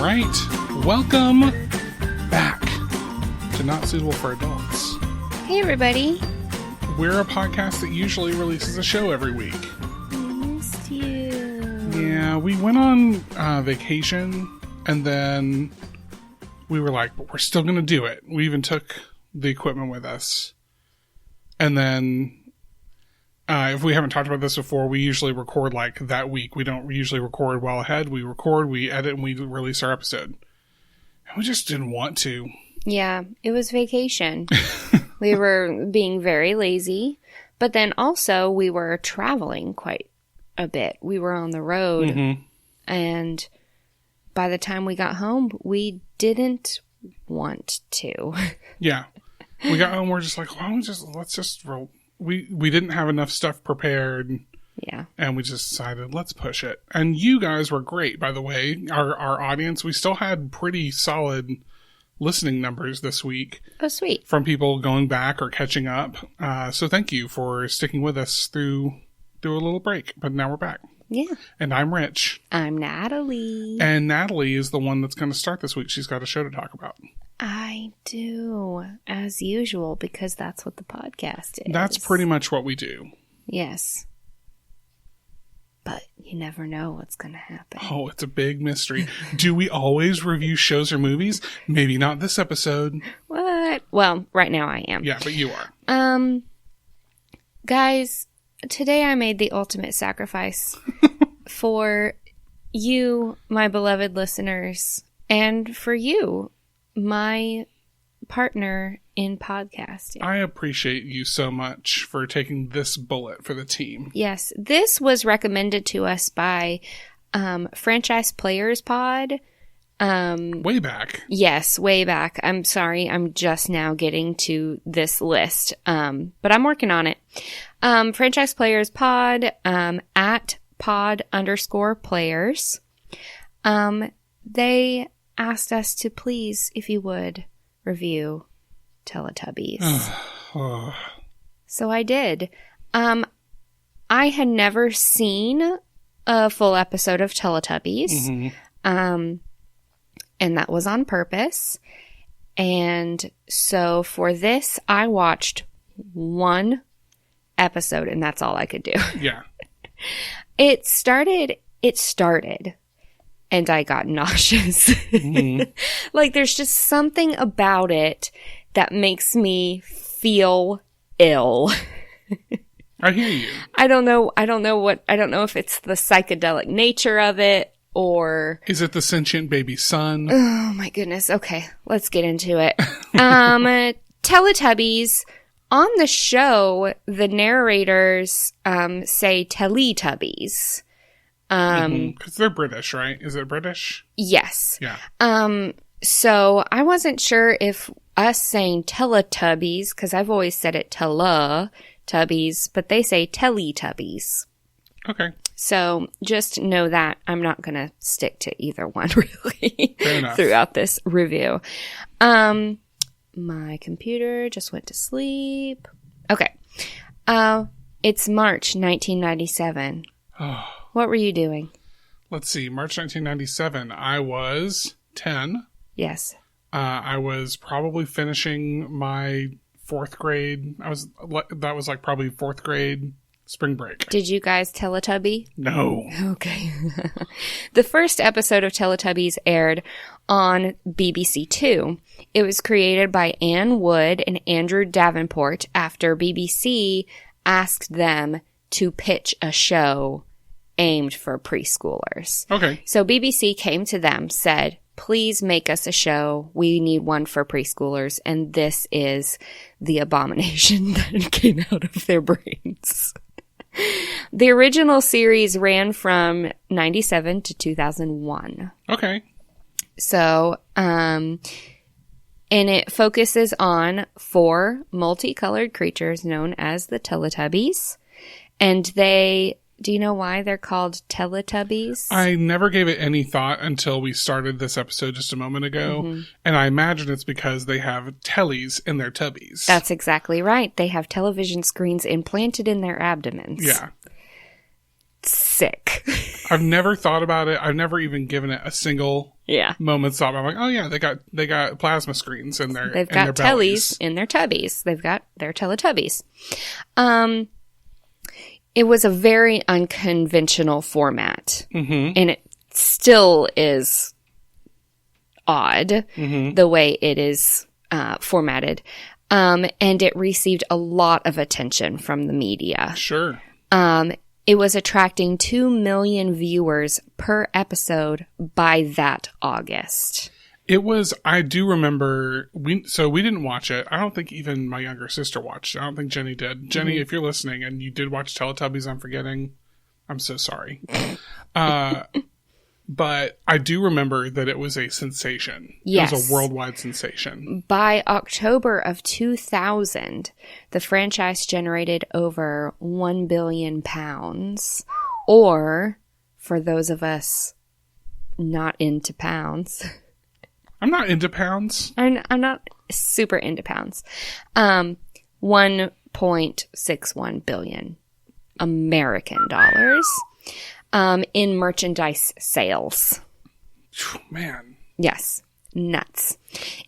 right. Welcome back to Not Suitable for Adults. Hey, everybody. We're a podcast that usually releases a show every week. I missed you. Yeah, we went on vacation, and then we were like, but we're still going to do it. We even took the equipment with us. And then, if we haven't talked about this before, we usually record like that week. We don't usually record well ahead. We record, we edit, and we release our episode. And we just didn't want to. Yeah, it was vacation. We were being very lazy, but then also we were traveling quite a bit. We were on the road, and by the time we got home, we didn't want to. Yeah. We got home, we're just like, well, let's just roll. We didn't have enough stuff prepared. Yeah. And we just decided, let's push it. And you guys were great, by the way. Our audience, we still had pretty solid listening numbers this week. Oh, sweet. From people going back or catching up. So thank you for sticking with us through a little break. But now we're back. Yeah. And I'm Rich. I'm Natalie. And Natalie is the one that's going to start this week. She's got a show to talk about. I do, as usual, because that's what the podcast is. That's pretty much what we do. Yes. But you never know what's going to happen. Oh, it's a big mystery. Do we always review shows or movies? Maybe not this episode. What? Well, right now I am. Yeah, but you are. Guys, today I made the ultimate sacrifice for you, my beloved listeners, and for you, my partner in podcasting. I appreciate you so much for taking this bullet for the team. Yes, this was recommended to us by Franchise Players Pod. Way back. Yes, way back. I'm sorry, I'm just now getting to this list, but I'm working on it. Franchise Players Pod, at pod_players. They asked us to please, if you would, review Teletubbies. So I did. I had never seen a full episode of Teletubbies. And that was on purpose. And so for this, I watched one episode, and that's all I could do. Yeah. It started, and I got nauseous. Like, there's just something about it that makes me feel ill. I hear you. I don't know if it's the psychedelic nature of it or... Is it the sentient baby son? Oh my goodness. Okay, let's get into it. Teletubbies. On the show, the narrators say Teletubbies. Because they're British, right? Is it British? Yes. Yeah. So I wasn't sure if us saying Teletubbies, because I've always said it Teletubbies, but they say Teletubbies. Okay. So just know that I'm not going to stick to either one really Fair enough. throughout this review. My computer just went to sleep. Okay. It's March 1997. What were you doing? Let's see. March 1997. I was 10. Yes. I was probably finishing my 4th grade. That was like probably 4th grade spring break. Did you guys Teletubby? No. Okay. The first episode of Teletubbies aired on BBC Two. It was created by Anne Wood and Andrew Davenport after BBC asked them to pitch a show aimed for preschoolers. Okay. So BBC came to them, said, please make us a show. We need one for preschoolers. And this is the abomination that came out of their brains. The original series ran from 97 to 2001. Okay. So, and it focuses on 4 multicolored creatures known as the Teletubbies. And do you know why they're called Teletubbies? I never gave it any thought until we started this episode just a moment ago. And I imagine it's because they have tellies in their tubbies. That's exactly right. They have television screens implanted in their abdomens. Yeah. Sick. I've never thought about it. I've never even given it a single Yeah. moments thought, I'm like, oh yeah, they got plasma screens in their They've in their got tellies bellies. in their tubbies. They've got their Teletubbies. It was a very unconventional format. Mm-hmm. And it still is odd the way it is formatted. And it received a lot of attention from the media. Sure. It was attracting 2 million viewers per episode by that August. It was, I do remember, we didn't watch it. I don't think even my younger sister watched it. I don't think Jenny did. Jenny, if you're listening and you did watch Teletubbies, I'm forgetting. I'm so sorry. But I do remember that it was a sensation. Yes. It was a worldwide sensation. By October of 2000, the franchise generated over £1 billion. Or, for those of us not into pounds. I'm not into pounds. I'm not super into pounds. 1.61 billion American dollars in merchandise sales. Man. Yes. Nuts.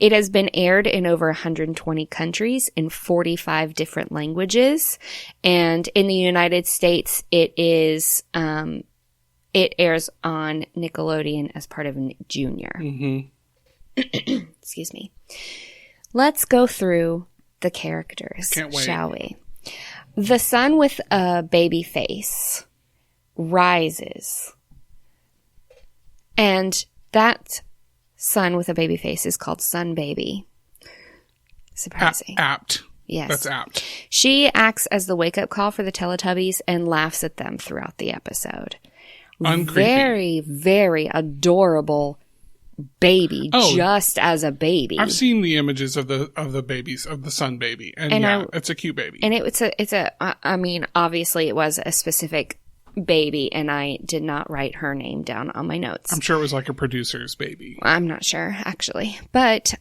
It has been aired in over 120 countries in 45 different languages. And in the United States, it is, it airs on Nickelodeon as part of Nick Jr. Mm-hmm. Excuse me. Let's go through the characters, Can't wait. shall we? The son with a baby face rises. And that son with a baby face is called Sun Baby. Surprising. Apt. Yes. That's apt. She acts as the wake-up call for the Teletubbies and laughs at them throughout the episode. Uncreepy. Very, very adorable baby, Oh. just as a baby. I've seen the images of the babies, of the Sun Baby. And yeah, it's a cute baby. And I mean, obviously it was a specific baby, and I did not write her name down on my notes. I'm sure it was like a producer's baby. I'm not sure, actually. But,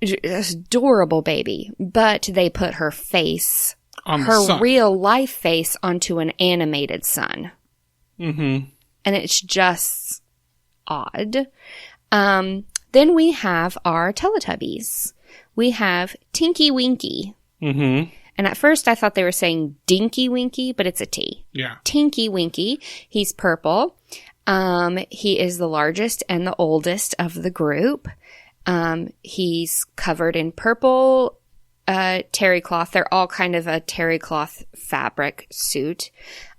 adorable baby. But they put her face, On the her sun. real life face, onto an animated sun. Mm-hmm. And it's just odd. Then we have our Teletubbies. We have Tinky Winky. Mm-hmm. And at first I thought they were saying Dinky Winky, but it's a T. Yeah. Tinky Winky. He's purple. He is the largest and the oldest of the group. He's covered in purple terry cloth. They're all kind of a terry cloth fabric suit.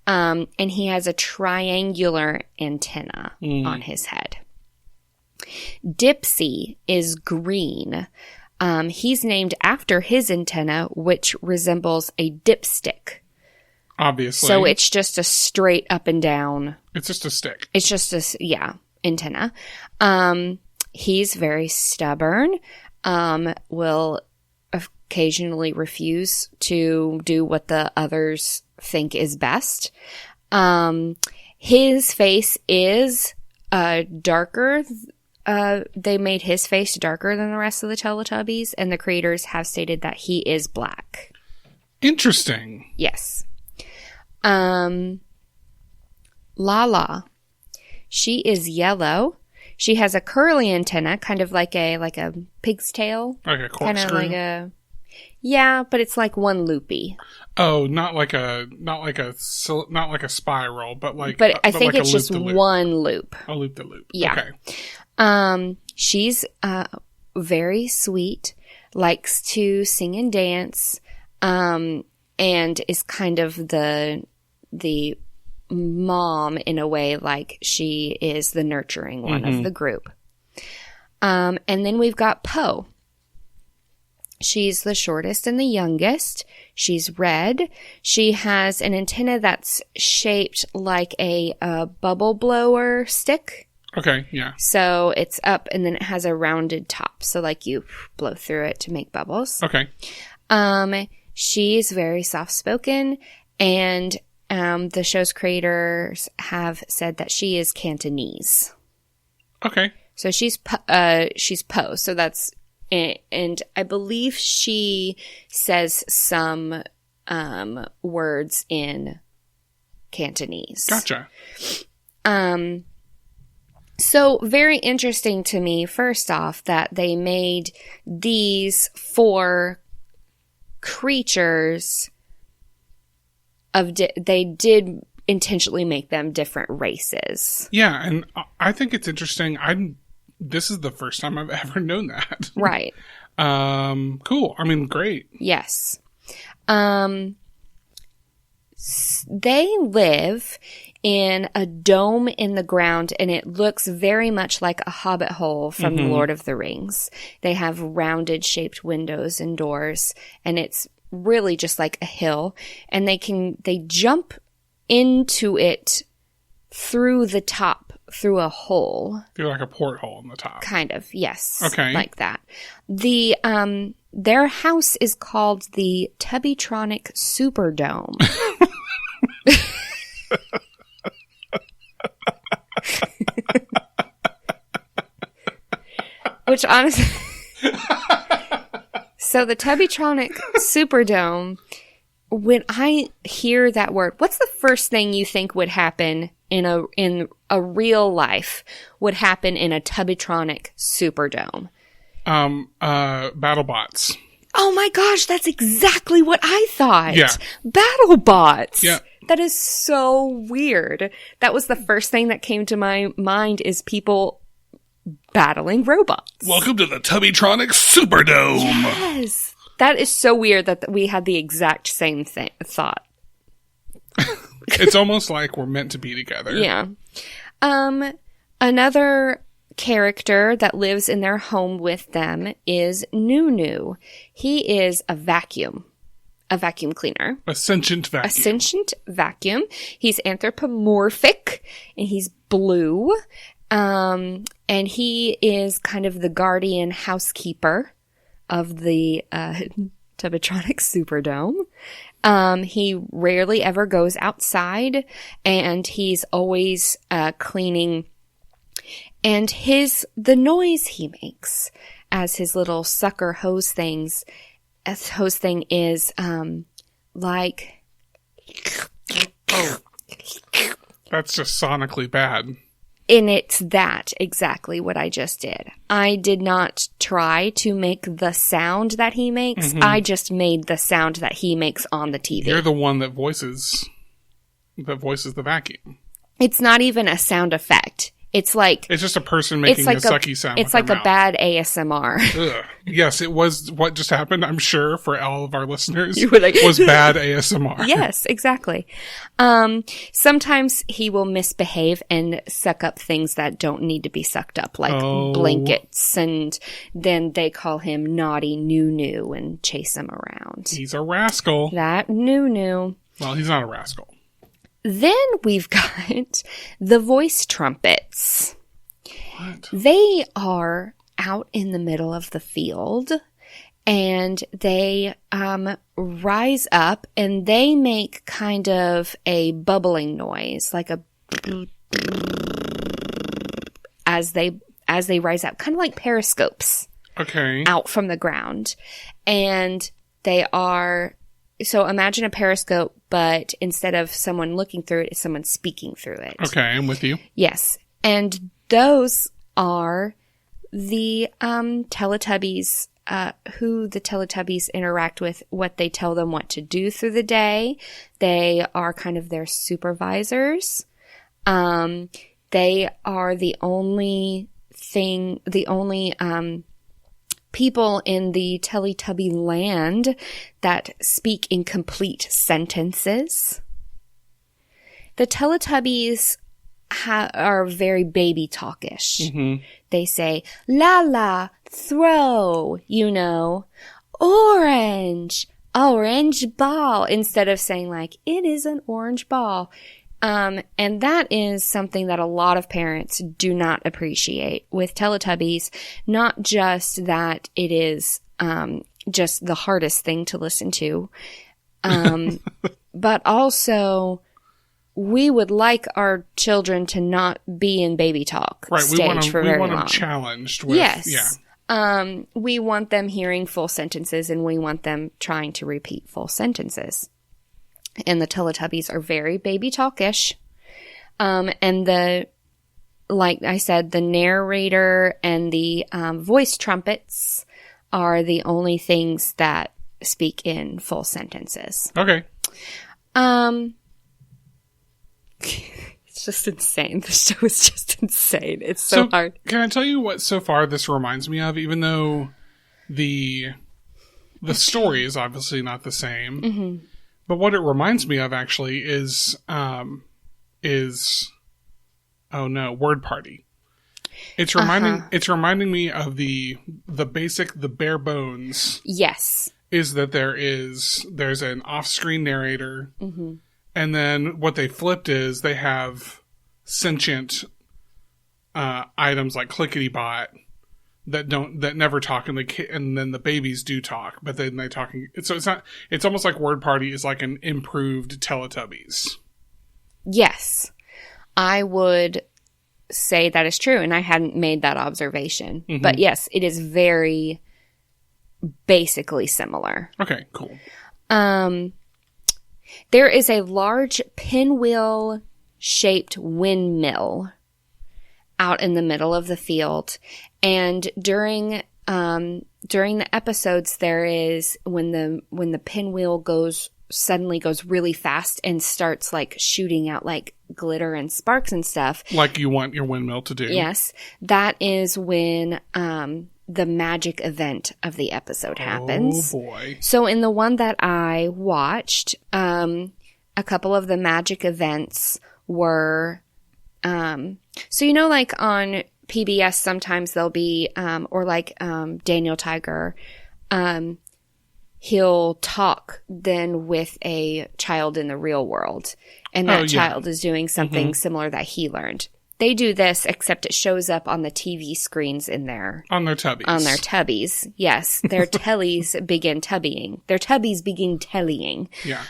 And he has a triangular antenna on his head. Dipsy is green. He's named after his antenna, which resembles a dipstick. Obviously. So it's just a straight up and down. It's just a stick. It's just antenna. He's very stubborn. Will occasionally refuse to do what the others think is best. His face is darker. They made his face darker than the rest of the Teletubbies, and the creators have stated that he is black. Interesting. Yes. Lala. She is yellow. She has a curly antenna, kind of like a pig's tail. Like a Kind of corkscrew? like a... Yeah, but it's like one loopy. Oh, not like a spiral, but like. But I think like it's just loop-de-loop. one loop. A loop the loop. Yeah. Okay. She's very sweet, likes to sing and dance, and is kind of the mom in a way, like she is the nurturing one of the group. And then we've got Poe. She's the shortest and the youngest. She's red. She has an antenna that's shaped like a bubble blower stick. Okay, yeah. So it's up and then it has a rounded top. So like you blow through it to make bubbles. Okay. She's very soft-spoken, and the show's creators have said that she is Cantonese. Okay. So she's Poe. So that's, and I believe she says some words in Cantonese. Gotcha. So very interesting to me, first off, that they made these 4 creatures they did intentionally make them different races. Yeah, and I think it's interesting. This is the first time I've ever known that. Right. Cool. I mean, great. Yes. They live in a dome in the ground, and it looks very much like a hobbit hole from The Lord of the Rings. They have rounded shaped windows and doors, and it's really just like a hill, and they jump into it through the top, through a hole. Through like a porthole in the top. Kind of, yes. Okay. Like that. Their house is called the Tubbytronic Superdome. Which honestly... So the Tubbytronic Superdome, when I hear that word, what's the first thing you think would happen in a real life would happen in a Tubbytronic Superdome? BattleBots. Oh my gosh, that's exactly what I thought. Yeah. BattleBots. Yeah. That is so weird. That was the first thing that came to my mind is people battling robots. Welcome to the Tubbytronic Superdome. Yes. That is so weird that we had the exact same thought. It's almost like we're meant to be together. Yeah. Another character that lives in their home with them is Nunu. He is a vacuum cleaner. A sentient vacuum. A sentient vacuum. He's anthropomorphic, and he's blue. And he is kind of the guardian housekeeper of the Tubbytronic Superdome. He rarely ever goes outside, and he's always cleaning. And the noise he makes as his little sucker hose thing is like... Oh. That's just sonically bad. And it's that exactly what I just did. I did not try to make the sound that he makes. Mm-hmm. I just made the sound that he makes on the TV. You're the one that voices the vacuum. It's not even a sound effect. It's just a person making a sucky sound. It's like a bad ASMR. Ugh. Yes, it was what just happened, I'm sure, for all of our listeners, was bad ASMR. Yes, exactly. Sometimes he will misbehave and suck up things that don't need to be sucked up, like blankets, and then they call him Naughty Nunu and chase him around. He's a rascal. That Nunu. Well, he's not a rascal. Then we've got the voice trumpets. What? They are out in the middle of the field, and they rise up, and they make kind of a bubbling noise, like a as they rise up, kind of like periscopes. Okay. Out from the ground, and they are. So imagine a periscope, but instead of someone looking through it, it's someone speaking through it. Okay, I'm with you. Yes. And those are the Teletubbies, who the Teletubbies interact with, what they tell them what to do through the day. They are kind of their supervisors. They are the only people in the Teletubby land that speak in complete sentences. The Teletubbies are very baby talkish. Mm-hmm. They say, la la, throw, orange ball, instead of saying like, it is an orange ball. And that is something that a lot of parents do not appreciate with Teletubbies. Not just that it is just the hardest thing to listen to, but also we would like our children to not be in baby talk stage for very long. We want them challenged with, yes. Yeah. We want them hearing full sentences, and we want them trying to repeat full sentences. And the Teletubbies are very baby talkish. And like I said, the narrator and the voice trumpets are the only things that speak in full sentences. Okay. It's just insane. The show is just insane. It's so hard. Can I tell you what so far this reminds me of? Even though the story is obviously not the same, mm-hmm. but what it reminds me of actually is Word Party. It's reminding me of the bare bones. Yes. Is that there's an off-screen narrator, mm-hmm. and then what they flipped is they have sentient items like Clickety Bot that never talk, and then the babies do talk, but then they talking. So it's almost like Word Party is like an improved Teletubbies. Yes, I would say that is true, and I hadn't made that observation. Mm-hmm. But yes, it is very basically similar. Okay, cool. There is a large pinwheel-shaped windmill out in the middle of the field, and during the episodes, there is when the pinwheel suddenly goes really fast and starts like shooting out like glitter and sparks and stuff. Like you want your windmill to do. Yes. That is when the magic event of the episode happens. Oh boy. So in the one that I watched, a couple of the magic events were, so like on PBS sometimes there'll be, or like Daniel Tiger, he'll talk then with a child in the real world, and that child is doing something mm-hmm. similar that he learned. They do this, except it shows up on the TV screens in their... On their tubbies. On their tubbies, yes. Their tellies begin tubbying. Their tubbies begin tellying. Yeah.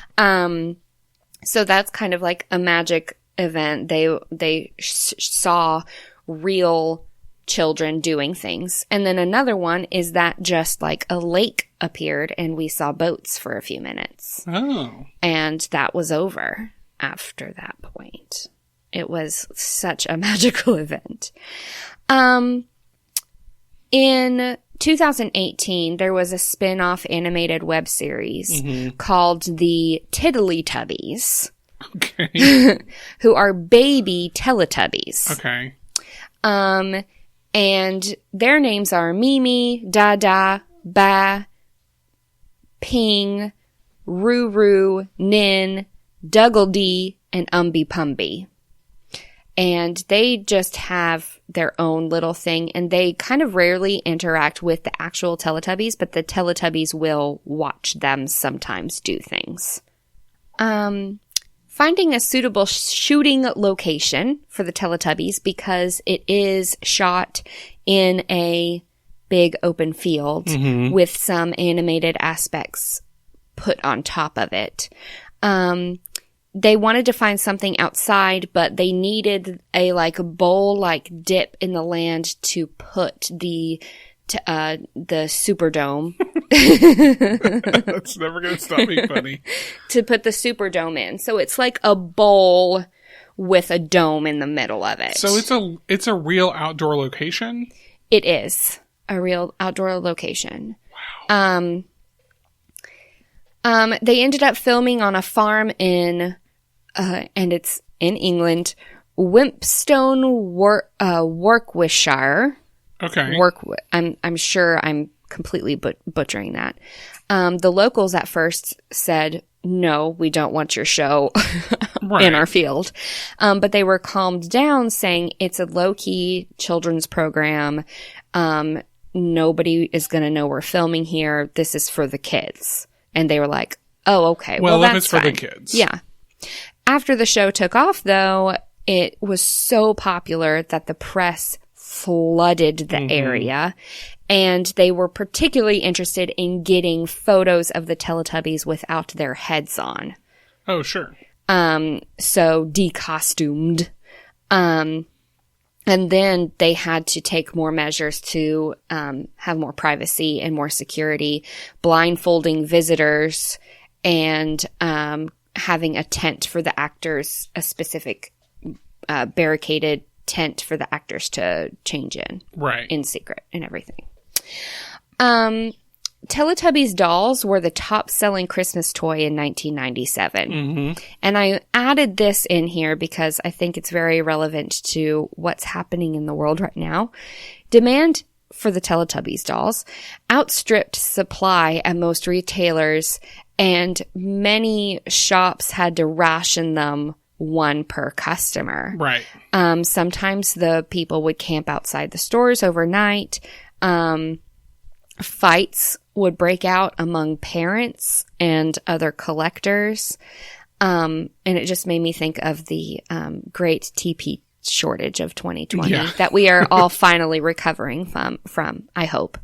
So that's kind of like a magic event. They saw real children doing things. And then another one is that just like a lake appeared and we saw boats for a few minutes. Oh. And that was over after that point. It was such a magical event. In 2018, there was a spin-off animated web series mm-hmm. called the Teletubbies. Okay. Who are baby Teletubbies. Okay. And their names are Mimi, Dada, Ba, Ping, Ruru, Nin, Duggledy, and Umby Pumby. And they just have their own little thing, and they kind of rarely interact with the actual Teletubbies, but the Teletubbies will watch them sometimes do things. Finding a suitable shooting location for the Teletubbies, because it is shot in a big open field mm-hmm. with some animated aspects put on top of it. They wanted to find something outside, but they needed a bowl dip in the land to put the Superdome. That's never going to stop being funny. To put the Superdome in. So it's like a bowl with a dome in the middle of it. So it's a real outdoor location? It is a real outdoor location. Wow. They ended up filming on a farm in and it's in England, Wimpstone, Warwickshire. Okay. I'm sure I'm completely butchering that. The locals at first said, no, we don't want your show in our field. But they were calmed down saying it's a low-key children's program. Nobody is going to know we're filming here. This is for the kids. And they were like, oh, okay. Well, that's if it's fine. For the kids. Yeah. After the show took off, though, it was so popular that the press flooded the mm-hmm. area, and they were particularly interested in getting photos of the Teletubbies without their heads on. Oh, sure. So decostumed. And then they had to take more measures to have more privacy and more security, blindfolding visitors and having a tent for the actors, a specific barricaded tent for the actors to change in secret and everything. Teletubbies dolls were the top-selling Christmas toy in 1997. Mm-hmm. And I added this in here because I think it's very relevant to what's happening in the world right now. Demand for the Teletubbies dolls outstripped supply at most retailers, and many shops had to ration them one per customer. Right. Sometimes the people would camp outside the stores overnight. Fights would break out among parents and other collectors. And it just made me think of the great TP shortage of 2020 that we are all finally recovering from, I hope.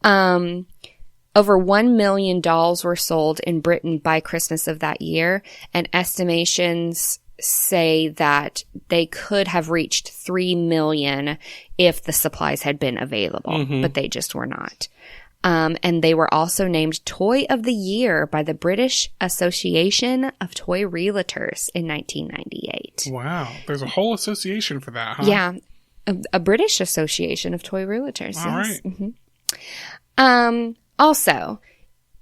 Over 1 million dolls were sold in Britain by Christmas of that year, and estimations say that they could have reached 3 million if the supplies had been available, but they just were not. And they were also named Toy of the Year by the British Association of Toy Realtors in 1998. Wow. There's a whole association for that, huh? Yeah. A British Association of Toy Realtors. All yes. right. Mm-hmm. Also,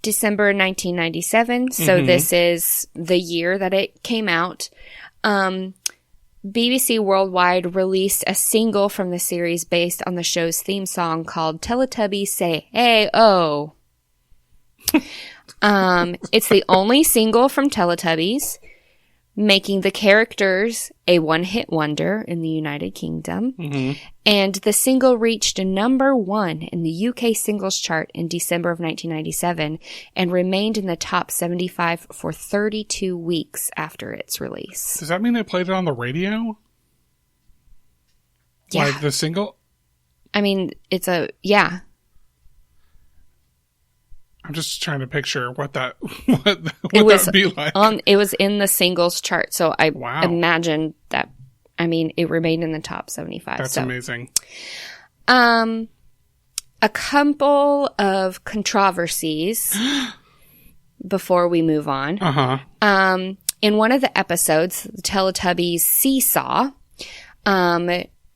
December 1997, so this is the year that it came out, BBC Worldwide released a single from the series based on the show's theme song called Teletubbies Say Hey Oh. It's the only single from Teletubbies, making the characters a one-hit wonder in the United Kingdom. Mm-hmm. And the single reached number 1 in the UK singles chart in December of 1997 and remained in the top 75 for 32 weeks after its release. Does that mean they played it on the radio? Yeah. Like the single? I mean, yeah. I'm just trying to picture what that would be like. It was in the singles chart, so I imagine that. I mean, it remained in the top 75. That's amazing. A couple of controversies before we move on. Uh-huh. In one of the episodes, the Teletubbies Seesaw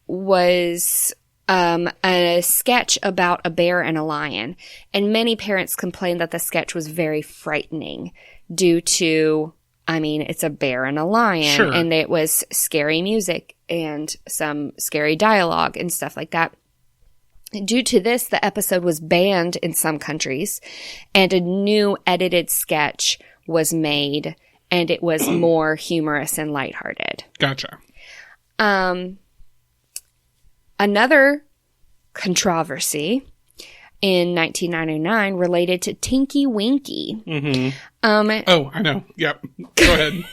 was a sketch about a bear and a lion. And many parents complained that the sketch was very frightening due to, I mean, it's a bear and a lion. Sure. And it was scary music and some scary dialogue and stuff like that. Due to this, the episode was banned in some countries, and a new edited sketch was made, and it was more humorous and lighthearted. Gotcha. Another controversy in 1999 related to Tinky Winky. Mm-hmm. Oh, I know. Yep. Go ahead.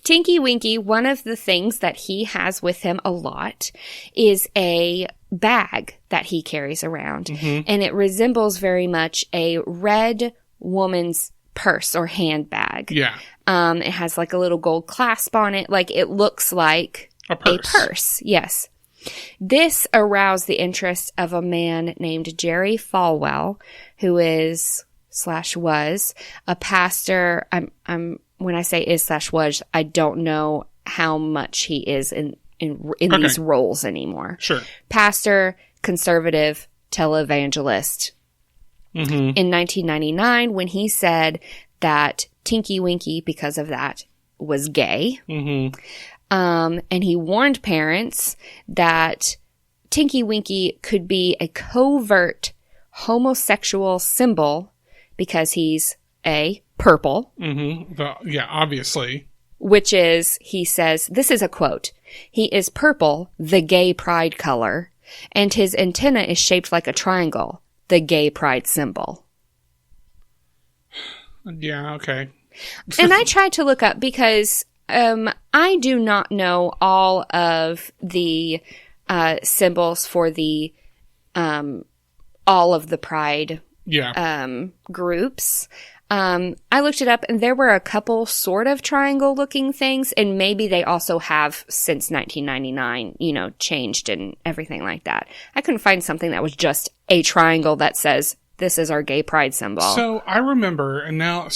Tinky Winky, one of the things that he has with him a lot is a bag that he carries around. Mm-hmm. And it resembles very much a red woman's purse or handbag. Yeah. It has like a little gold clasp on it. Like it looks like a purse. Yes. This aroused the interest of a man named Jerry Falwell, who is / was a pastor. When I say is / was, I don't know how much he is in these roles anymore. Sure. Pastor, conservative, televangelist. Mm-hmm. In 1999, when he said that Tinky Winky, because of that, was gay. Mm-hmm. And he warned parents that Tinky Winky could be a covert homosexual symbol because he's purple. Mm-hmm. Yeah, obviously. Which is, he says, this is a quote, "He is purple, the gay pride color, and his antenna is shaped like a triangle, the gay pride symbol." Yeah, okay. And I tried to look up because I do not know all of the symbols for the all of the pride groups. I looked it up, and there were a couple sort of triangle-looking things, and maybe they also have since 1999, changed and everything like that. I couldn't find something that was just a triangle that says, "This is our gay pride symbol." So I remember, and now,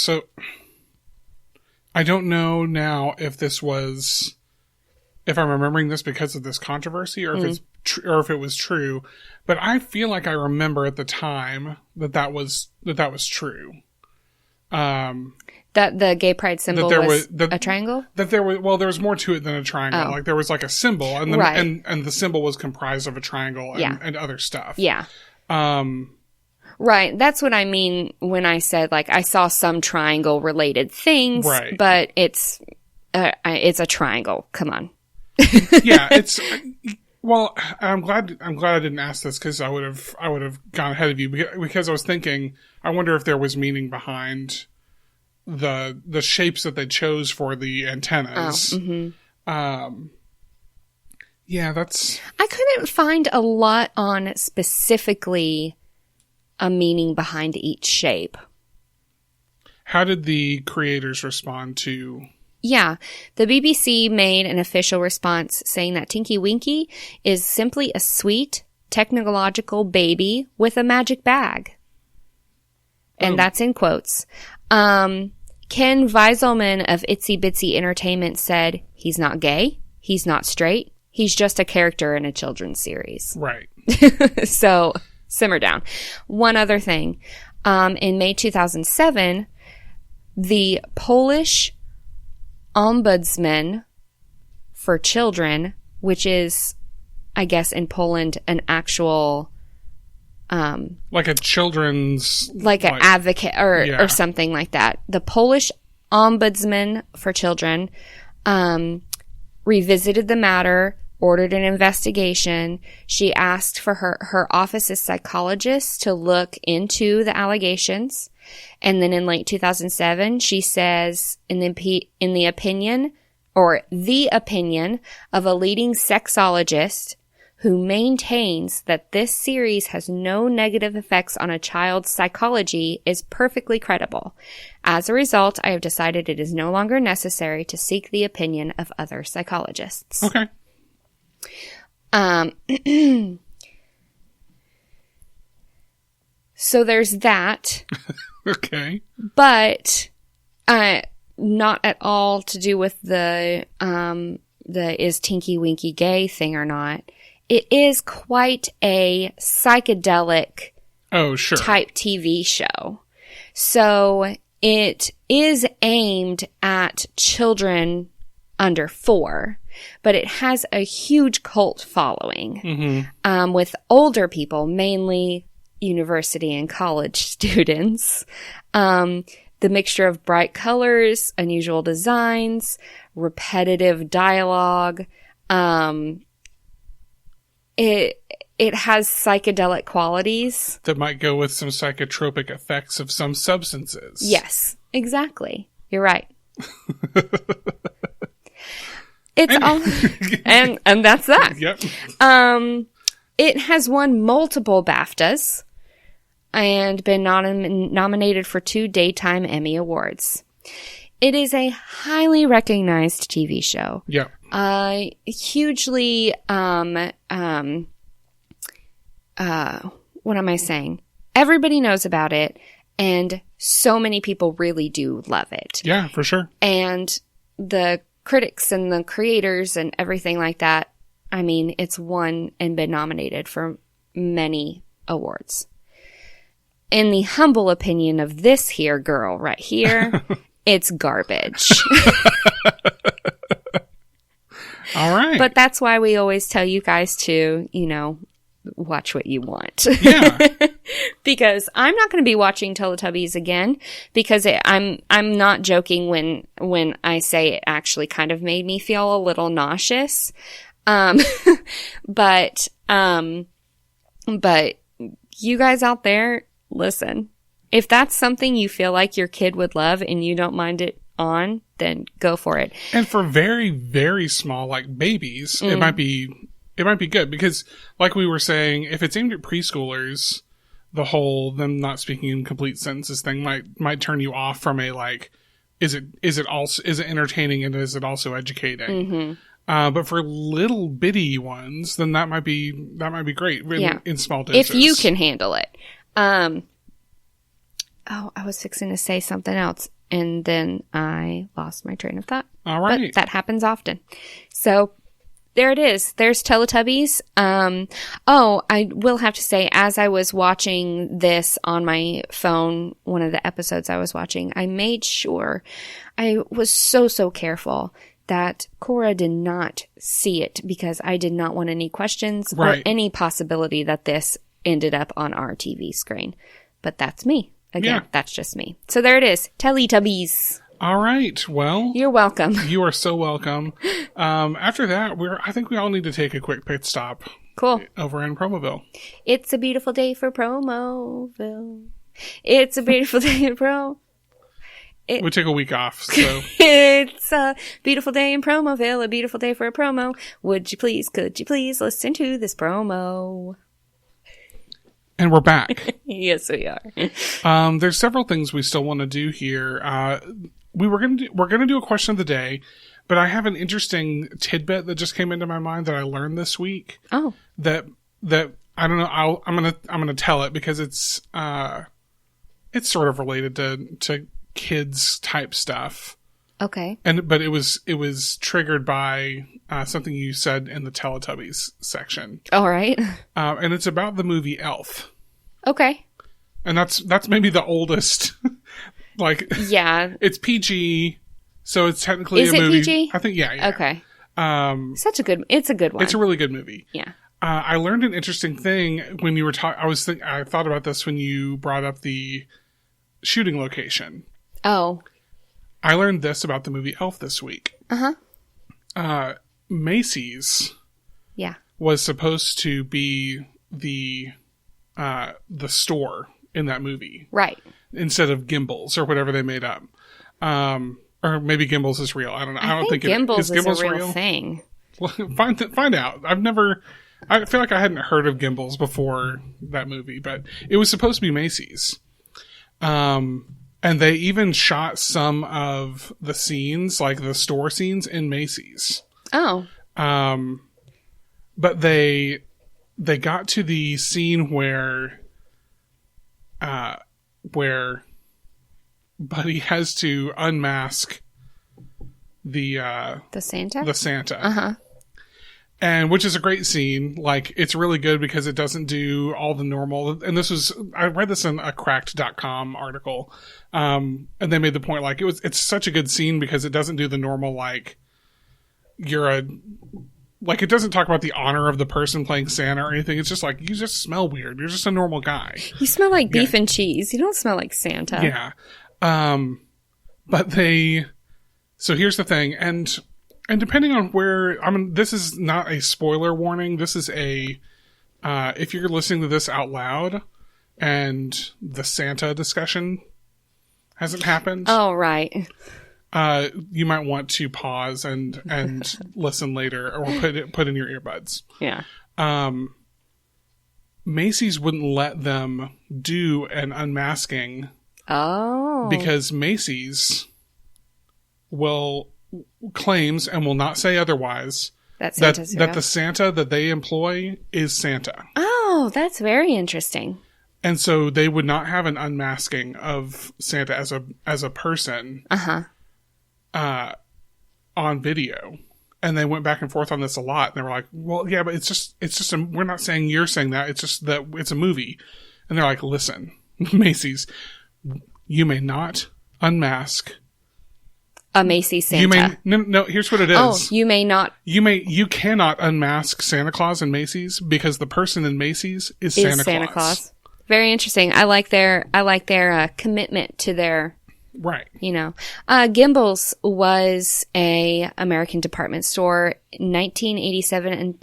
I don't know now if this was if I'm remembering this because of this controversy or if it's or if it was true, but I feel like I remember at the time that was true. That the gay pride symbol was a triangle? That there was more to it than a triangle. Oh. Like there was like a symbol and then, right. and the symbol was comprised of a triangle and other stuff. Yeah. Right. That's what I mean when I said, like, I saw some triangle related things, right. But it's a triangle. Come on. Yeah, it's, well, I'm glad I didn't ask this because I would have gone ahead of you because I was thinking, I wonder if there was meaning behind the shapes that they chose for the antennas. Oh, mm-hmm. Yeah, that's... I couldn't find a lot on specifically a meaning behind each shape. How did the creators respond to... Yeah, the BBC made an official response saying that Tinky Winky is simply a sweet, technological baby with a magic bag. And that's in quotes. Ken Wieselman of Itsy Bitsy Entertainment said, he's not gay, he's not straight, he's just a character in a children's series. Right. So, simmer down. One other thing. In May 2007, the Polish Ombudsman for Children, which is, I guess, in Poland, an actual... like a children's... Like an advocate or something like that. The Polish Ombudsman for Children revisited the matter, ordered an investigation. She asked for her office's psychologist to look into the allegations. And then in late 2007, she says, in the opinion of a leading sexologist who maintains that this series has no negative effects on a child's psychology is perfectly credible. As a result, I have decided it is no longer necessary to seek the opinion of other psychologists. Okay. So there's that. Okay. But not at all to do with the is Tinky Winky gay thing or not. It is quite a psychedelic type TV show. So it is aimed at children under 4, but it has a huge cult following with older people, mainly university and college students. The mixture of bright colors, unusual designs, repetitive dialogue. It has psychedelic qualities. That might go with some psychotropic effects of some substances. Yes, exactly. You're right. It's all, and that's that. Yep. It has won multiple BAFTAs and been nominated for 2 Daytime Emmy Awards. It is a highly recognized TV show. Yeah. Hugely, what am I saying? Everybody knows about it, and so many people really do love it. Yeah, for sure. And the critics and the creators and everything like that, I mean, it's won and been nominated for many awards. In the humble opinion of this here girl right here, it's garbage. All right. But that's why we always tell you guys to, watch what you want. Yeah. Because I'm not going to be watching Teletubbies again because I'm not joking when I say it actually kind of made me feel a little nauseous. But you guys out there, listen, if that's something you feel like your kid would love and you don't mind it on, then go for it. And for very, very small, like babies, it might be good because like we were saying, if it's aimed at preschoolers, the whole them not speaking in complete sentences thing might turn you off from a like, is it entertaining and is it also educating? But for little bitty ones, then that might be great in small doses. If you can handle it. I was fixing to say something else and then I lost my train of thought. All right. But that happens often. So there it is. There's Teletubbies. Oh, I will have to say, as I was watching this on my phone, one of the episodes I was watching, I made sure I was so careful that Cora did not see it because I did not want any questions or any possibility that this ended up on our TV screen. But that's me. Again, that's just me. So there it is. Teletubbies. All right. Well, you're welcome. You are so welcome. After that, I think we all need to take a quick pit stop. Cool. Over in Promoville. It's a beautiful day for Promoville. It's a beautiful day in we took a week off, so. It's a beautiful day in Promoville, a beautiful day for a promo. Could you please listen to this promo? And we're back. Yes, we are. There's several things we still want to do here. We're gonna do a question of the day, but I have an interesting tidbit that just came into my mind that I learned this week. Oh. That I don't know. I'm gonna tell it because it's sort of related to kids type stuff. Okay. But it was triggered by something you said in the Teletubbies section. All right. And it's about the movie Elf. Okay. And that's maybe the oldest. Like, yeah, it's PG, so it's technically Is a it movie. PG? I think yeah. Okay. It's a good one. It's a really good movie. Yeah. I learned an interesting thing when you were talking. I thought about this when you brought up the shooting location. Oh. I learned this about the movie Elf this week. Macy's. Yeah. Was supposed to be the store in that movie. Right. Instead of Gimbals or whatever they made up. Or maybe Gimbals is real. I don't know. I don't think Gimbals is Gimbals a real thing. Well, find out. I feel like I hadn't heard of Gimbals before that movie, but it was supposed to be Macy's. And they even shot some of the scenes, like the store scenes, in Macy's. Oh. But they got to the scene where Buddy has to unmask the Santa? The Santa. Uh-huh. And which is a great scene. Like, it's really good because it doesn't do all the normal. And I read this in a cracked.com article. And they made the point, like, it's such a good scene because it doesn't do the normal, like, it doesn't talk about the honor of the person playing Santa or anything. It's just like, you just smell weird. You're just a normal guy. You smell like beef and cheese. You don't smell like Santa. Yeah. So here's the thing. And depending on where, this is not a spoiler warning. This is if you're listening to this out loud and the Santa discussion hasn't happened. Oh, right. You might want to pause and listen later or put in your earbuds. Yeah. Macy's wouldn't let them do an unmasking. Oh. Because Macy's claims and will not say otherwise that the Santa that they employ is Santa. Oh, that's very interesting. And so they would not have an unmasking of Santa as a person on video. And they went back and forth on this a lot. And they were like, well, yeah, but it's just we're not saying you're saying that. It's just that it's a movie. And they're like, listen, Macy's, you may not unmask a Macy's Santa. No, here's what it is. Oh, you cannot unmask Santa Claus in Macy's because the person in Macy's is Santa Claus. Very interesting. I like their commitment to their, right. Gimbals was a American department store 1887 until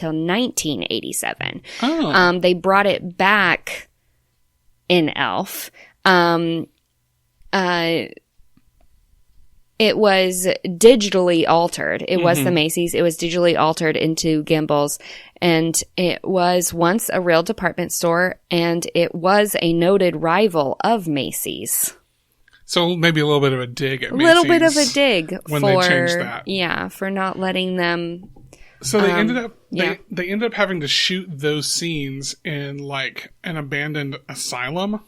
1987. Oh. They brought it back in Elf. It was digitally altered. It was the Macy's. It was digitally altered into Gimbals. And it was once a real department store, and it was a noted rival of Macy's. So maybe a little bit of a dig at Macy's. A little bit of a dig when they changed that. Yeah, for not letting them. So they ended up they ended up having to shoot those scenes in like an abandoned asylum.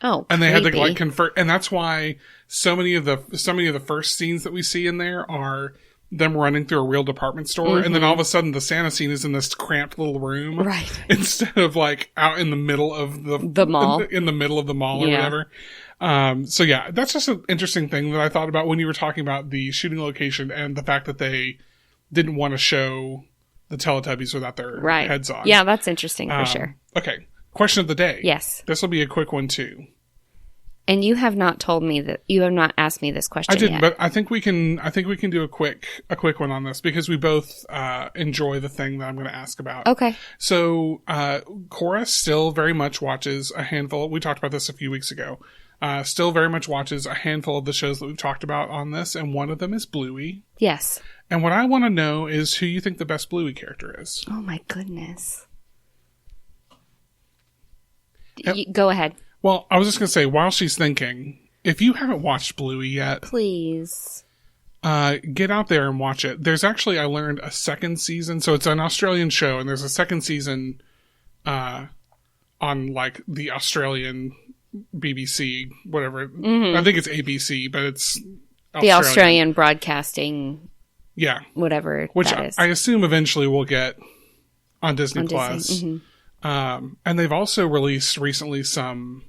Oh, and they had to like convert, and that's why so many of the first scenes that we see in there are them running through a real department store, and then all of a sudden the Santa scene is in this cramped little room, right? Instead of like out in the middle of the mall, in the middle of the mall or whatever. So yeah, that's just an interesting thing that I thought about when you were talking about the shooting location and the fact that they didn't want to show the Teletubbies without their heads on. Yeah, that's interesting for sure. Okay, question of the day. Yes, this will be a quick one too. And you have not told me that you have not asked me this question. I didn't, yet. but I think we can do a quick one on this because we both enjoy the thing that I'm going to ask about. Okay. So Cora still very much watches a handful. We talked about this a few weeks ago. Still very much watches a handful of the shows that we've talked about on this, and one of them is Bluey. Yes. And what I want to know is who you think the best Bluey character is. Oh my goodness. Go ahead. Well, I was just going to say, while she's thinking, if you haven't watched Bluey yet, please get out there and watch it. There's actually, I learned, a second season. So it's an Australian show, and there's a second season on like the Australian BBC, whatever. I think it's ABC, but it's the Australian Broadcasting. Yeah, whatever. Which that is. I assume eventually we'll get on Disney Plus. Disney. And they've also released recently some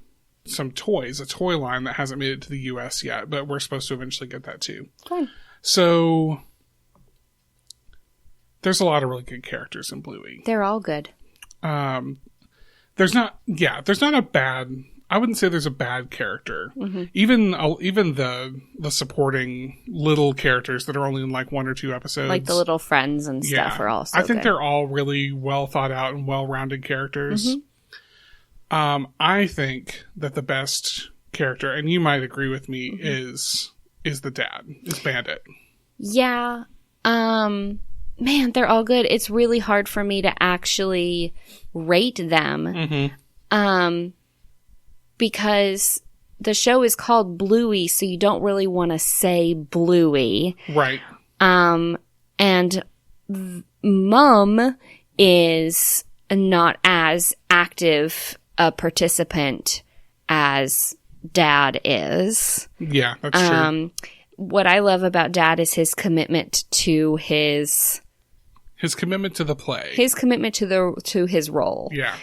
toys, a toy line that hasn't made it to the US yet, but we're supposed to eventually get that too. Cool. So there's a lot of really good characters in Bluey. They're all good. There's not a bad, I wouldn't say there's a bad character. Even the supporting little characters that are only in like 1 or 2 episodes. Like the little friends and stuff are also I think good. they're all really well thought out and well-rounded characters. I think that the best character, and you might agree with me, is the dad, is Bandit. Yeah. Man, they're all good. It's really hard for me to actually rate them. Because the show is called Bluey, so you don't really want to say Bluey. Right. And Mum is not as active a participant as Dad is. Yeah, that's true. What I love about Dad is his commitment to his commitment to the play. His commitment to his role. Yeah.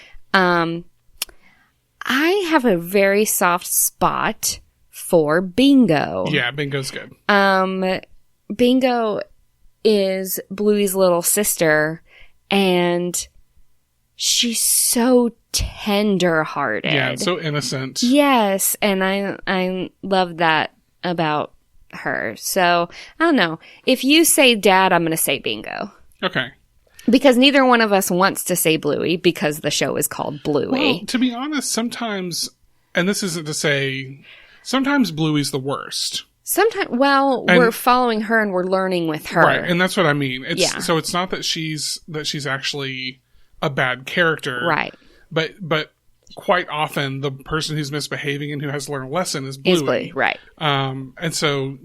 I have a very soft spot for Bingo. Yeah, Bingo's good. Bingo is Bluey's little sister, and she's so tender-hearted. Yeah, so innocent. Yes, and I love that about her. So, I don't know. If you say Dad, I'm going to say Bingo. Okay. Because neither one of us wants to say Bluey because the show is called Bluey. Well, to be honest, sometimes, and this isn't to say, sometimes Bluey's the worst. Sometimes, we're following her and we're learning with her. Right, and that's what I mean. So it's not that she's actually a bad character. Right. But quite often the person who's misbehaving and who has to learn a lesson is Bluey. Right. And so,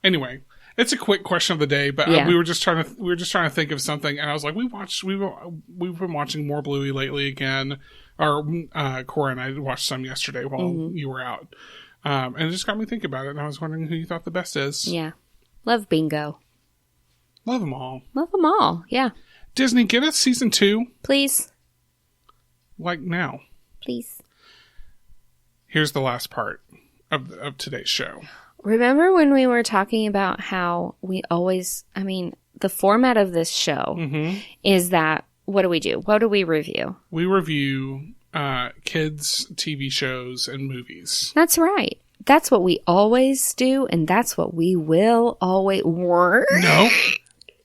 anyway... It's a quick question of the day, but we were just trying to think of something, and I was like, we've been watching more Bluey lately again. Or Cora and I watched some yesterday while you were out, and it just got me thinking about it. And I was wondering who you thought the best is. Yeah, love Bingo. Love them all. Love them all. Yeah. Disney, get us season 2, please. Like now, please. Here's the last part of today's show. Remember when we were talking about how we always, the format of this show is that, what do we do? What do we review? We review kids' TV shows and movies. That's right. That's what we always do, and that's what we will always... No.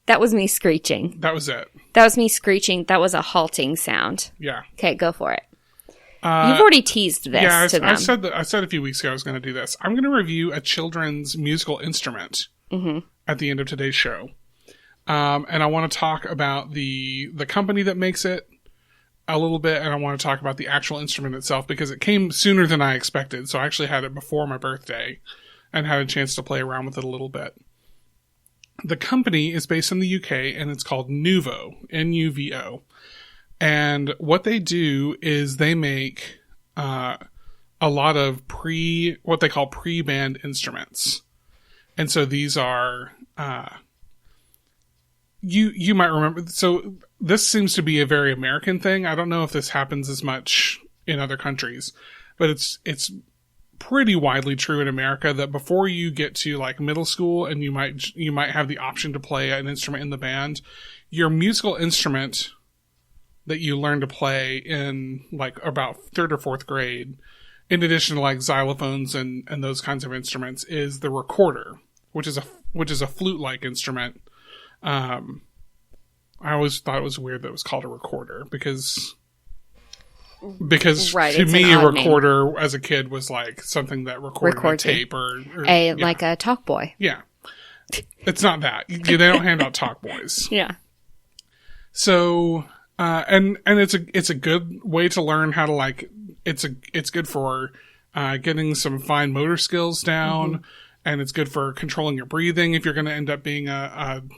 That was me screeching. That was it. That was me screeching. That was a halting sound. Yeah. Okay, go for it. You've already teased this to them. I said a few weeks ago I was going to do this. I'm going to review a children's musical instrument at the end of today's show. And I want to talk about the company that makes it a little bit, and I want to talk about the actual instrument itself because it came sooner than I expected. So I actually had it before my birthday and had a chance to play around with it a little bit. The company is based in the UK, and it's called Nuvo, Nuvo. And what they do is they make a lot of what they call pre-band instruments. And so these are you might remember. So this seems to be a very American thing. I don't know if this happens as much in other countries, but it's pretty widely true in America that before you get to like middle school and you might have the option to play an instrument in the band, your musical instrument that you learn to play in like about 3rd or 4th grade, in addition to like xylophones and those kinds of instruments, is the recorder, which is a flute-like instrument. I always thought it was weird that it was called a recorder because Right, to it's me an a odd name. recorder as a kid was like something that recorded a Records it. tape or Like a talk boy. yeah. It's not that. They don't hand out talk boys. Yeah. So and it's a good way to learn how to like it's good for getting some fine motor skills down, and it's good for controlling your breathing if you're going to end up being an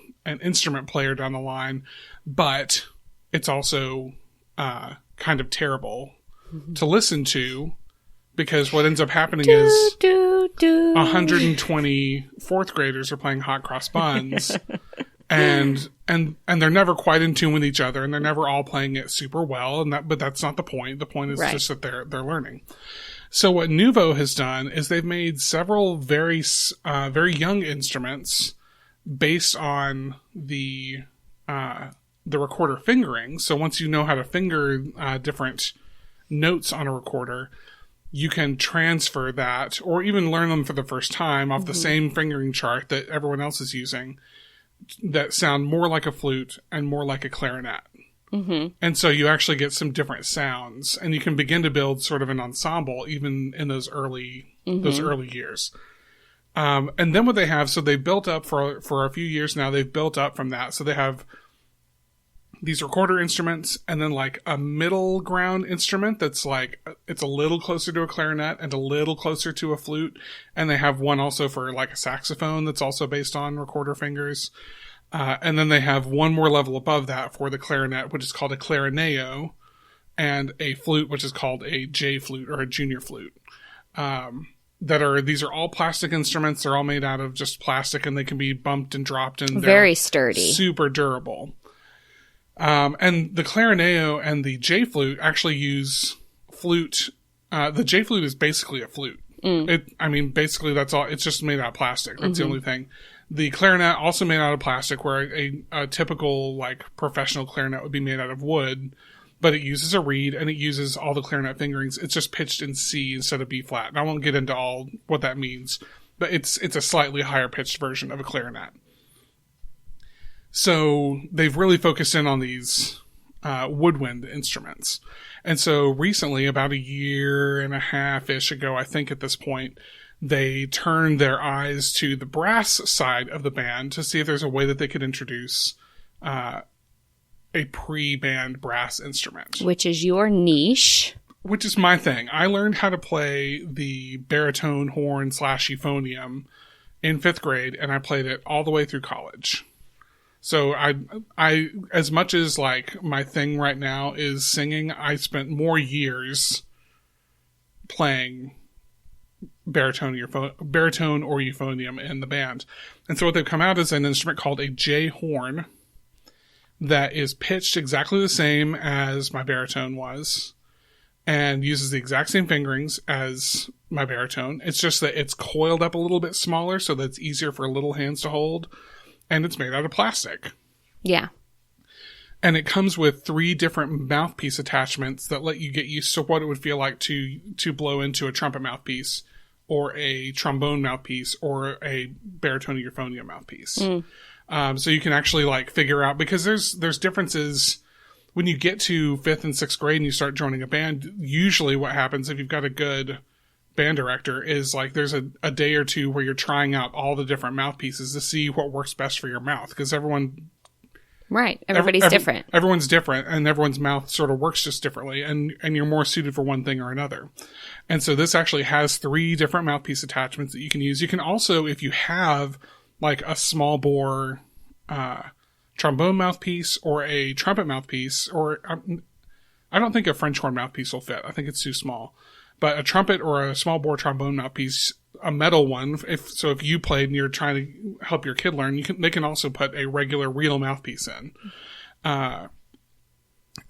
instrument player down the line, but it's also kind of terrible to listen to, because what ends up happening is 120 4th graders are playing hot cross buns and they're never quite in tune with each other, and they're never all playing it super well, but that's not the point. The point is just that they're learning. So what Nuvo has done is they've made several very young instruments based on the recorder fingering. So once you know how to finger different notes on a recorder, you can transfer that or even learn them for the first time off the same fingering chart that everyone else is using, that sound more like a flute and more like a clarinet. And so you actually get some different sounds, and you can begin to build sort of an ensemble even in those early years. And then what they have, so they built up for a few years now, they've built up from that. So they have these recorder instruments, and then like a middle ground instrument that's like, it's a little closer to a clarinet and a little closer to a flute. And they have one also for like a saxophone that's also based on recorder fingers. And then they have one more level above that for the clarinet, which is called a clarineo, and a flute, which is called a J flute or a junior flute. These are all plastic instruments. They're all made out of just plastic, and they can be bumped and dropped, and they're very sturdy, super durable. And the clarineo and the J flute actually use flute. The J flute is basically a flute. Basically that's all. It's just made out of plastic. That's the only thing. The clarinet also made out of plastic, where a typical like professional clarinet would be made out of wood, but it uses a reed and it uses all the clarinet fingerings. It's just pitched in C instead of B flat. And I won't get into all what that means, but it's a slightly higher pitched version of a clarinet. So they've really focused in on these woodwind instruments. And so recently, about a year and a half-ish ago, I think at this point, they turned their eyes to the brass side of the band to see if there's a way that they could introduce a pre-band brass instrument. which is your niche. Which is my thing. I learned how to play the baritone horn / euphonium in 5th grade, and I played it all the way through college. So I as much as like my thing right now is singing, I spent more years playing baritone or euphonium in the band. And so what they've come out is an instrument called a jHorn that is pitched exactly the same as my baritone was, and uses the exact same fingerings as my baritone. It's just that it's coiled up a little bit smaller so that it's easier for little hands to hold, and it's made out of plastic. Yeah. And it comes with 3 different mouthpiece attachments that let you get used to what it would feel like to blow into a trumpet mouthpiece, or a trombone mouthpiece, or a baritone euphonium mouthpiece. So you can actually like figure out, because there's differences when you get to 5th and 6th grade and you start joining a band. Usually what happens, if you've got a good band director, is like there's a day or two where you're trying out all the different mouthpieces to see what works best for your mouth, because everybody's different. Everyone's different, and everyone's mouth sort of works just differently, and you're more suited for one thing or another. And so this actually has 3 different mouthpiece attachments that you can use. You can also, if you have like a small bore trombone mouthpiece or a trumpet mouthpiece, or I don't think a French horn mouthpiece will fit. I think it's too small. But a trumpet or a small bore trombone mouthpiece, a metal one, if you played and you're trying to help your kid learn, they can also put a regular real mouthpiece in. And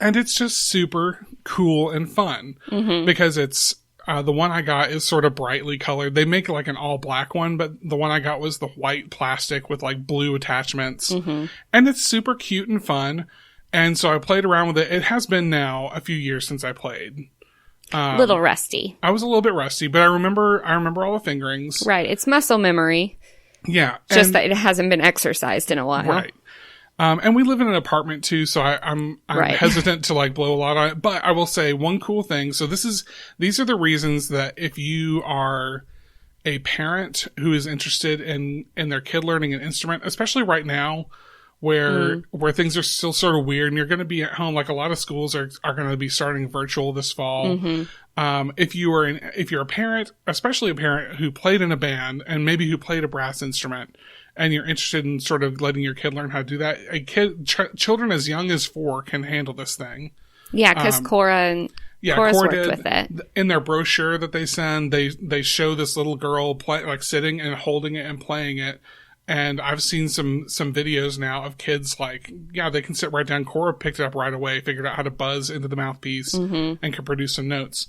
it's just super cool and fun because it's, the one I got is sort of brightly colored. They make like an all black one, but the one I got was the white plastic with like blue attachments. And it's super cute and fun. And so I played around with it. It has been now a few years since I played. Little rusty. I was a little bit rusty, but I remember all the fingerings. Right. It's muscle memory. Yeah. Just that it hasn't been exercised in a while. Right. And we live in an apartment too, so I'm hesitant to like blow a lot on it. But I will say one cool thing. So these are the reasons that if you are a parent who is interested in their kid learning an instrument, especially right now, where things are still sort of weird and you're going to be at home, like a lot of schools are going to be starting virtual this fall. If you're a parent, especially a parent who played in a band and maybe who played a brass instrument, and you're interested in sort of letting your kid learn how to do that, children as young as 4 can handle this thing. Yeah, because Cora's worked with it. In their brochure that they send, they show this little girl sitting and holding it and playing it. And I've seen some videos now of kids they can sit right down. Cora picked it up right away, figured out how to buzz into the mouthpiece, and can produce some notes.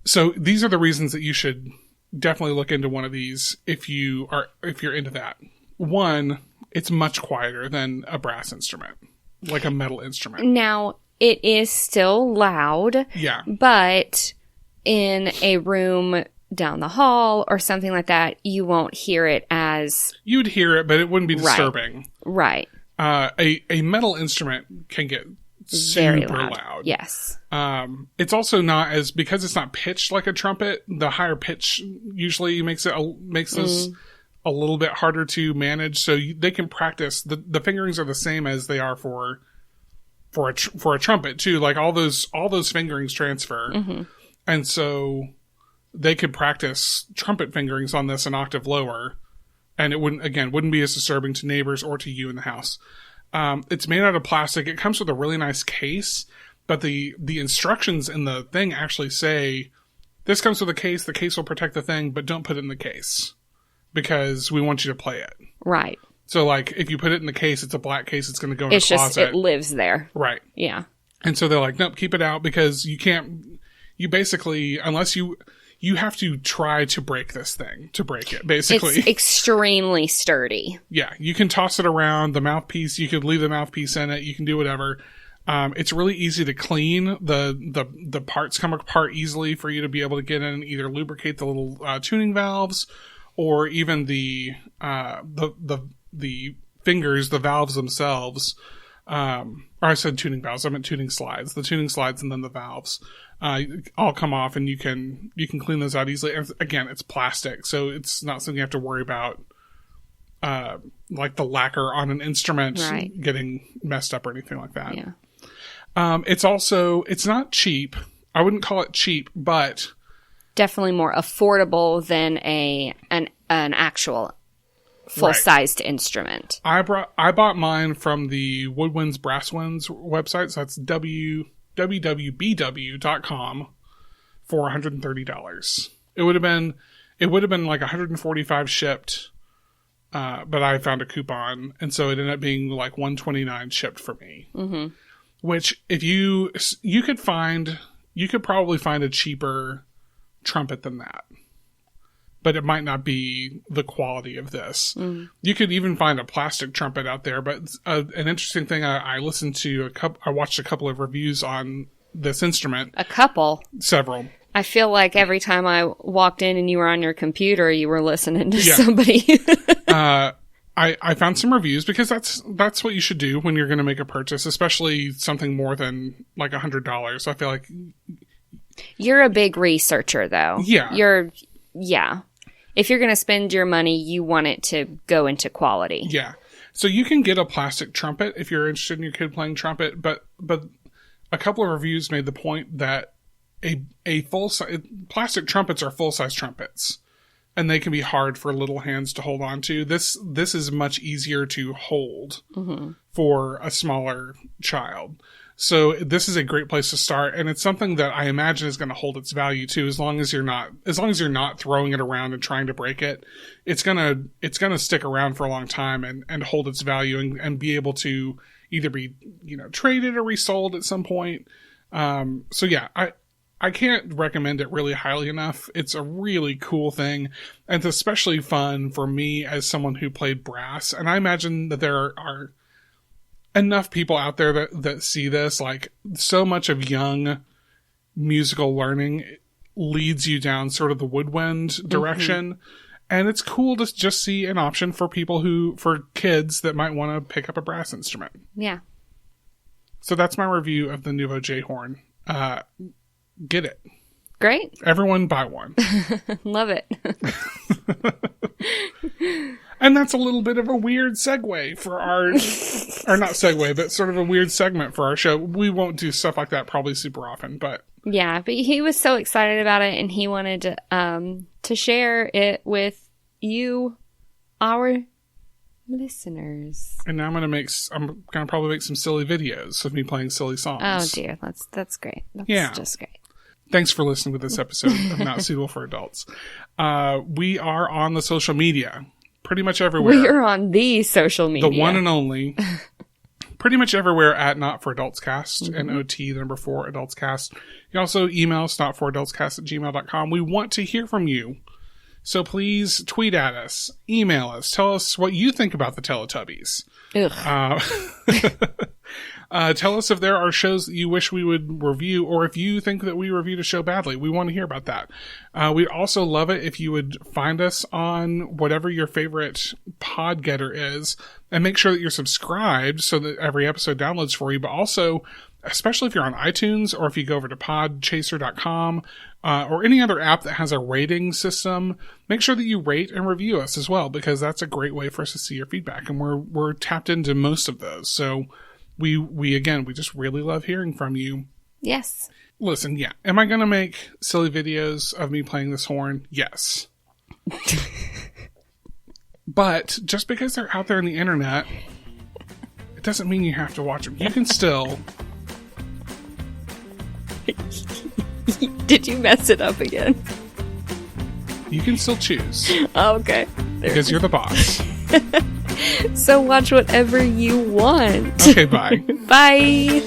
So these are the reasons that you should definitely look into one of these if you're into that. One, it's much quieter than a brass instrument, like a metal instrument. Now, it is still loud. Yeah. But in a room down the hall or something like that, you won't hear it as... You'd hear it, but it wouldn't be disturbing. Right. A metal instrument can get super loud. Yes. It's also not because it's not pitched like a trumpet. The higher pitch usually makes this a little bit harder to manage. So they can practice. The fingerings are the same as they are for a trumpet too. Like all those fingerings transfer, and so they could practice trumpet fingerings on this an octave lower, and it wouldn't be as disturbing to neighbors or to you in the house. It's made out of plastic. It comes with a really nice case, but the instructions in the thing actually say, this comes with a case, the case will protect the thing, but don't put it in the case because we want you to play it. Right. So like if you put it in the case, it's a black case, it's going to go in the closet. It lives there. Right. Yeah. And so they're like, nope, keep it out because you basically, unless you have to try to break this thing to break it, basically. It's extremely sturdy. Yeah. You can toss it around the mouthpiece. You could leave the mouthpiece in it. You can do whatever. It's really easy to clean. The parts come apart easily for you to be able to get in and either lubricate the little tuning valves or even the fingers, the valves themselves. Or I said tuning valves. I meant tuning slides. The tuning slides and then the valves. All come off and you can clean those out easily. And again, it's plastic, so it's not something you have to worry about, like the lacquer on an instrument getting messed up or anything like that. Yeah. It's not cheap. I wouldn't call it cheap, but definitely more affordable than an actual full-sized instrument. I bought mine from the Woodwinds Brasswinds website, so that's www.bw.com for $130. It would have been like $145 shipped, but I found a coupon, and so it ended up being like $129 shipped for me. Mm-hmm. Which, if you could probably find a cheaper trumpet than that, but it might not be the quality of this. Mm. You could even find a plastic trumpet out there, but an interesting thing I listened to I watched a couple of reviews on this instrument. Several. I feel like every time I walked in and you were on your computer, you were listening to somebody. I found some reviews because that's what you should do when you're going to make a purchase, especially something more than like $100. So I feel like you're a big researcher, though. Yeah. If you're going to spend your money, you want it to go into quality. Yeah. So you can get a plastic trumpet if you're interested in your kid playing trumpet, but a couple of reviews made the point that a full-size plastic trumpets are full-size trumpets, and they can be hard for little hands to hold on to. This is much easier to hold for a smaller child. So this is a great place to start, and it's something that I imagine is going to hold its value too. As long as you're not throwing it around and trying to break it, it's gonna stick around for a long time and hold its value and be able to either be, traded or resold at some point. So yeah, I can't recommend it really highly enough. It's a really cool thing, and it's especially fun for me as someone who played brass. And I imagine that there are enough people out there that see this. Like, so much of young musical learning leads you down sort of the woodwind direction. Mm-hmm. And it's cool to just see an option for for kids that might want to pick up a brass instrument. Yeah. So that's my review of the Nuvo jHorn. Get it. Great. Everyone buy one. Love it. And that's a little bit of a weird segue for our, or not segue, but sort of a weird segment for our show. We won't do stuff like that probably super often, but. Yeah, but he was so excited about it, and he wanted to share it with you, our listeners. And now I'm gonna probably make some silly videos of me playing silly songs. Oh dear, that's great. That's just great. Thanks for listening to this episode of Not Suitable for Adults. We are on the social media. Pretty much everywhere. We are on the social media. The one and only. Pretty much everywhere at Not For Adults Cast. Mm-hmm. NOT, the number 4, Adults Cast. You can also email us, notforadultscast@gmail.com. We want to hear from you. So please tweet at us, email us, tell us what you think about the Teletubbies. Tell us if there are shows that you wish we would review, or if you think that we reviewed a show badly. We want to hear about that. We'd also love it if you would find us on whatever your favorite pod getter is, and make sure that you're subscribed so that every episode downloads for you. But also, especially if you're on iTunes, or if you go over to podchaser.com, or any other app that has a rating system, make sure that you rate and review us as well, because that's a great way for us to see your feedback. And we're tapped into most of those. So we just really love hearing from you. Yes. Listen, yeah. Am I going to make silly videos of me playing this horn? Yes. But just because they're out there on the internet, it doesn't mean you have to watch them. You can still... Did you mess it up again? You can still choose. Oh, okay. Because you're the boss. So watch whatever you want. Okay, bye. Bye.